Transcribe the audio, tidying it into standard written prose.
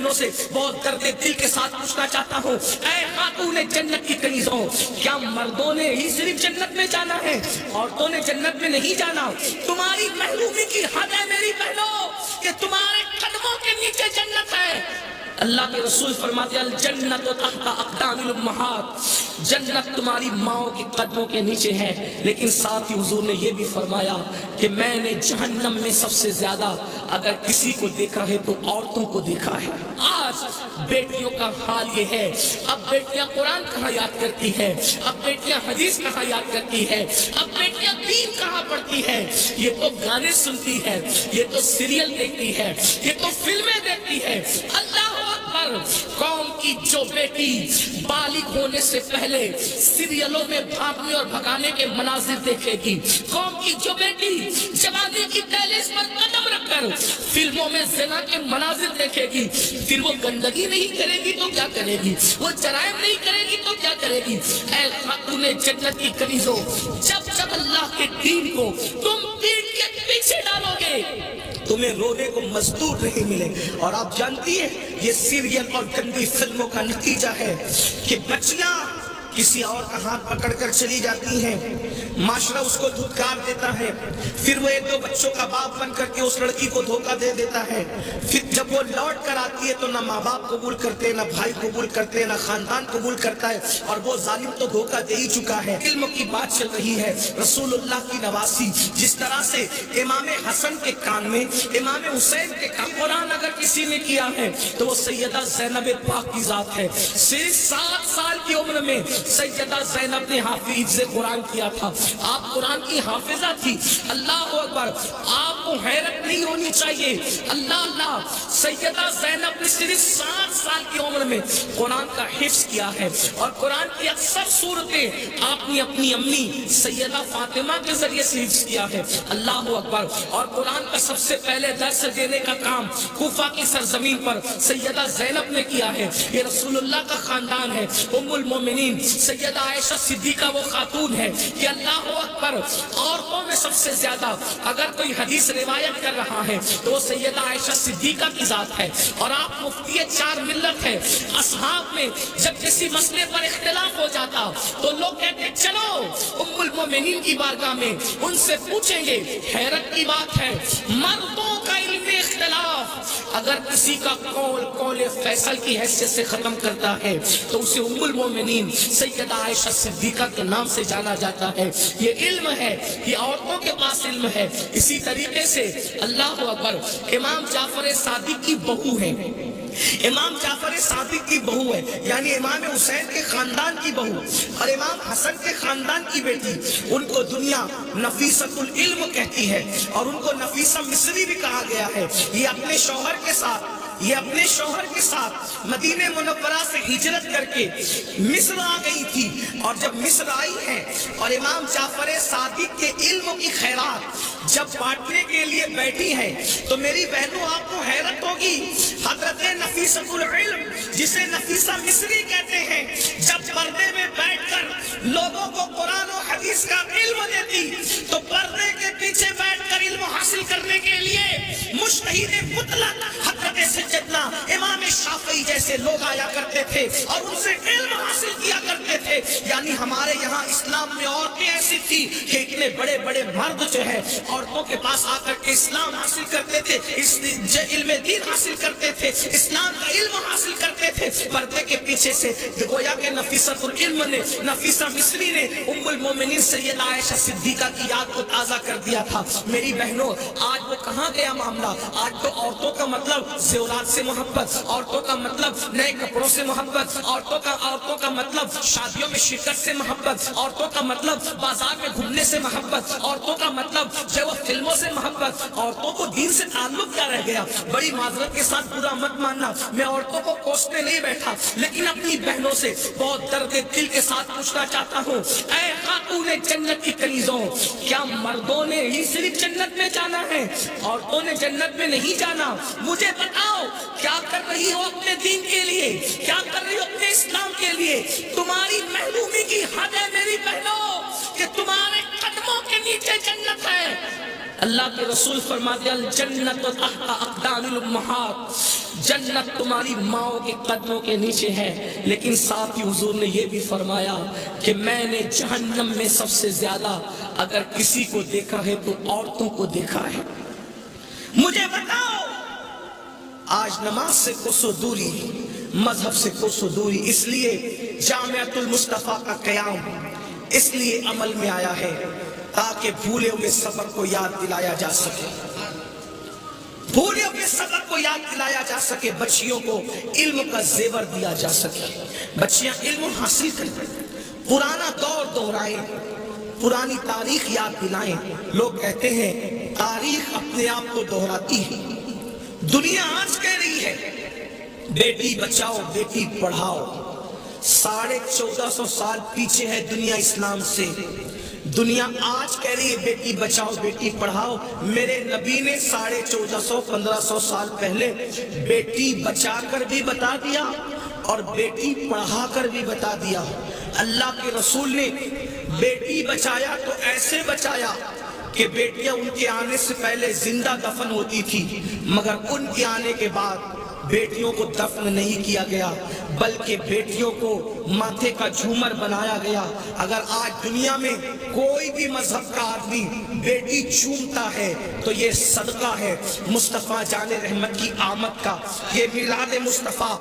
بہنوں سے بہت درد دل کے ساتھ پوچھنا چاہتا ہوں، اے خاتون جنت کی کنیزوں، کیا مردوں نے ہی صرف جنت میں جانا ہے؟ عورتوں نے جنت میں نہیں جانا؟ تمہاری محرومی کی حد ہے میری بہنوں کہ تمہارے قدموں کے نیچے جنت ہے۔ اللہ کے رسول فرماتے ہیں الجنت تحت اقدام الامہات، جنت تمہاری ماؤں کے قدموں کے نیچے ہے۔ لیکن ساتھ ہی حضور نے یہ بھی فرمایا کہ میں نے جہنم میں سب سے زیادہ اگر کسی کو دیکھا ہے تو عورتوں کو دیکھا ہے۔ آج بیٹیوں کا حال یہ ہے، اب بیٹیاں قرآن کہاں یاد کرتی ہے، اب بیٹیاں حدیث کہاں یاد کرتی ہے، اب بیٹیاں دین کہاں پڑھتی ہے؟ یہ تو گانے سنتی ہے، یہ تو سیریل دیکھتی ہے، یہ تو فلمیں دیکھتی ہے۔ اللہ اکبر، قوم کی جو بیٹی بالغ ہونے سے پہلے سیریلوں میں بھاگنے اور بھگانے کے مناظر دیکھے گی، قوم کی جو بیٹی جوانی کی دہلیز پر قدم رکھ کر فلموں میں زنا کے مناظر دیکھے گی، پھر وہ گندگی نہیں کرے گی تو کیا کرے گی؟ وہ جرائم نہیں کرے گی تو کیا کرے گی؟ اے خاتون جنت کی کنیزوں، جب جب اللہ کے دین کو تم پیٹ کے پیچھے ڈالو گے تمہیں رونے کو مزدور نہیں ملے۔ اور آپ جانتی ہیں یہ سیریل اور گندی فلموں کا نتیجہ ہے کہ بچیاں کسی اور کا ہاتھ پکڑ کر چلی جاتی ہیں، معاشرہ اس کو دھتکار دیتا ہے، پھر وہ ایک دو بچوں کا باپ بن کر کے اس لڑکی کو دھوکہ دے دیتا ہے، پھر جب وہ لوٹ کر آتی ہے تو نہ ماں باپ قبول کرتے، نہ بھائی قبول کرتے، نہ خاندان قبول کرتا ہے، اور وہ ظالم تو دھوکہ دے ہی چکا ہے۔ علم کی بات چل رہی ہے، رسول اللہ کی نواسی جس طرح سے امام حسن کے کان میں، امام حسین کے کان قرآن اگر کسی نے کیا ہے تو وہ سیدہ زینب پاک کی ذات ہے۔ صرف 7 سال کی عمر میں سیدہ زینب نے حافظ قرآن کیا تھا، آپ قرآن کی حافظہ تھی۔ اللہ اکبر، آپ کو حیرت نہیں ہونی چاہیے، اللہ اللہ، سیدہ زینب نے صرف 7 سال کی عمر میں قرآن کا حفظ کیا ہے، اور قرآن کی اکثر صورتیں آپ نے اپنی امی سیدہ فاطمہ کے ذریعے سے حفظ کیا ہے۔ اللہ اکبر، اور قرآن کا سب سے پہلے درس دینے کا کام کوفہ کی سرزمین پر سیدہ زینب نے کیا ہے۔ یہ رسول اللہ کا خاندان ہے، ام المومنین سیدہ عائشہ صدیقہ وہ خاتون ہے کہ اللہ اکبر، عورتوں میں سب سے زیادہ اگر کوئی حدیث روایت کر رہا ہے تو وہ سیدہ عائشہ صدیقہ کی ذات ہے۔ اور آپ مفتی 4 ملت ہے، اصحاب میں جب کسی مسئلے پر اختلاف ہو جاتا تو لوگ کہتے چلو ام المومنین کی بارگاہ میں ان سے پوچھیں گے۔ حیرت کی بات ہے، مردوں کا علم اختلاف اگر کسی کا قول فیصل کی حیثیت سے ختم کرتا ہے تو اسے ام المومنین سیدہ عائشہ صدیقہ کے نام سے جانا جاتا ہے۔ یہ علم ہے، یہ عورتوں کے پاس علم ہے۔ اسی طریقے سے اللہ اکبر، امام جعفر صادق کی بہو ہے، امام جعفر صادق کی بہو ہے، یعنی امام حسین کے خاندان کی بہو اور امام حسن کے خاندان کی بیٹی، ان کو دنیا نفیسۃ العلم کہتی ہے، اور ان کو نفیسہ مصری بھی کہا گیا ہے۔ یہ اپنے شوہر کے ساتھ مدینہ منورہ سے ہجرت کر کے مصر آ گئی تھی، اور جب مصر آئی ہے اور امام جعفر صادق کے علم کی خیرات جب بانٹنے کے لیے بیٹھی ہیں تو میری بہنوں آپ کو حیرت ہوگی، حضرت نفیسۃ العلم جسے نفیسہ مصری کہتے ہیں، جب پردے میں بیٹھ کر لوگوں کو قرآن و حدیث کا علم دیتی تو پردے کے پیچھے بیٹھ کر علم حاصل کرنے کے لیے مجتہد مطلق حضرت سیدنا امام شافعی جیسے لوگ آیا کرتے تھے اور ان سے علم حاصل کیا کرتے تھے۔ یعنی ہمارے یہاں اسلام میں عورتیں ایسی تھی کہ اتنے بڑے بڑے مرد جو ہے عورتوں کے پاس آ کر کے اسلام حاصل کرتے تھے، علم دین حاصل کرتے تھے، اسلام کا علم حاصل کرتے تھے پردے کے پیچھے سے۔ گویا کہ نفیسۃ العلم نے، نفیسہ مصری نے ام المومنین سیدہ عائشہ صدیقہ کی یاد کو تازہ کر دیا تھا۔ میری بہنوں، آج وہ کہاں گیا معاملہ؟ آج تو عورتوں کا مطلب زیورات سے محبت، عورتوں کا مطلب نئے کپڑوں سے محبت، عورتوں کا مطلب شادیوں میں شرکت سے محبت، عورتوں کا مطلب بازار میں گھومنے سے محبت، عورتوں کا مطلب جو فلموں سے محبت۔ عورتوں کو دین سے تعلق کیا رہ گیا؟ بڑی معذرت کے ساتھ برا مت ماننا، میں عورتوں کو کوسنے نہیں بیٹھا، لیکن اپنی بہنوں سے بہت درد دل کے ساتھ پوچھنا چاہتا ہوں، اے خاتون جنت کی کنیزوں، کیا مردوں نے ہی صرف جنت میں جانا ہے؟ عورتوں نے جنت میں نہیں جانا؟ مجھے بتاؤ کیا کر رہی ہو اپنے دین کے لیے، کیا کر رہی ہو اپنے اسلام کے لیے؟ تمہاری محرومی کی حد ہے میری بہنوں کہ تمہارے قدموں کے نیچے جنت ہے۔ اللہ کے رسول فرماتے ہیں الجنت تحت اقدام الامہات، جنت تمہاری ماؤں کے قدموں کے نیچے ہے، لیکن ساتھ ہی حضور نے یہ بھی فرمایا کہ میں نے جہنم میں سب سے زیادہ اگر کسی کو دیکھا ہے تو عورتوں کو دیکھا ہے۔ مجھے بتاؤ، آج نماز سے کوسوں دوری، مذہب سے کوسوں دوری، اس لیے جامعۃ المصطفیٰ کا قیام اس لیے عمل میں آیا ہے تاکہ بھولے ہوئے سبق کو یاد دلایا جا سکے، بھولے ہوئے سبق کو یاد دلایا جا سکے، بچیوں کو علم کا زیور دیا جا سکے، بچیاں علم حاصل کریں، پرانا دور دہرائیں، پرانی تاریخ یاد دلائیں۔ لوگ کہتے ہیں تاریخ اپنے آپ کو دہراتی ہے، دنیا آج کہہ رہی ہے بیٹی بچاؤ بیٹی پڑھاؤ، 1450 سال پیچھے ہے دنیا اسلام سے، دنیا آج کہہ رہی ہے بیٹی بچاؤ بیٹی پڑھاؤ۔ میرے نبی نے 1450-1500 سال پہلے بیٹی بچا کر بھی بتا دیا اور بیٹی پڑھا کر بھی بتا دیا۔ اللہ کے رسول نے بیٹی بچایا تو ایسے بچایا کہ بیٹیاں ان کے آنے سے پہلے زندہ دفن ہوتی تھی، مگر ان کے آنے کے بعد بیٹیوں کو دفن نہیں کیا گیا بلکہ بیٹیوں کو ماتھے کا جھومر بنایا گیا۔ اگر آج دنیا میں کوئی بھی مذہب کا آدمی بیٹی چومتا ہے تو یہ صدقہ ہے مصطفیٰ جان رحمت کی آمد کا، یہ میلاد مصطفیٰ